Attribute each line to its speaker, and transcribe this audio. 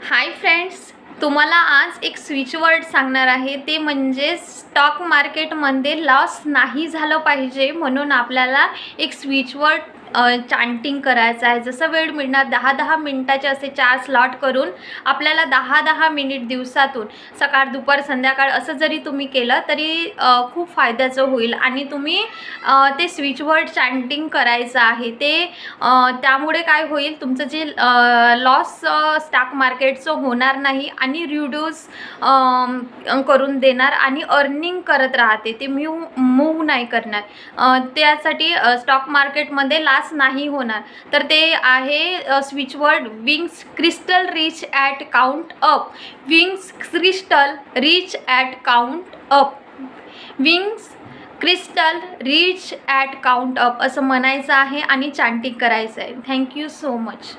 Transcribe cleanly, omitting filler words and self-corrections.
Speaker 1: Hi friends, तुम्हाला आज एक स्विच वर्ड सांगणार आहे, ते म्हणजे स्टॉक मार्केटमध्ये लॉस नाही झालं पाहिजे म्हणून आपल्याला एक स्विच वर्ड चांटिंग करायचं आहे. जसं वेळ मिळणार 10-10 मिनिटाचे असे 4 स्लॉट करून आपल्याला 10-10 मिनिट दिवसातून सकाळ दुपार संध्याकाळ असं जरी तुम्ही केलं तरी खूप फायद्याचं होईल. आणि तुम्ही ते स्विच वर्ड चांटिंग करायचं आहे. ते त्यामुळे काय होईल, तुमचं जे लॉस स्टॉक मार्केटचं होणार नाही आणि रिड्यूस करून देणार आणि अर्निंग करत राहते, ते मूव नाही करणार. त्यासाठी स्टॉक मार्केटमध्ये लॉस नाही होणार. तर ते आहे switch word wings crystal rich at count up. Wings crystal rich at count up. Wings crystal rich at count up असं म्हणायचं आहे आणि चांटिंग करायचं आहे. Thank you so much.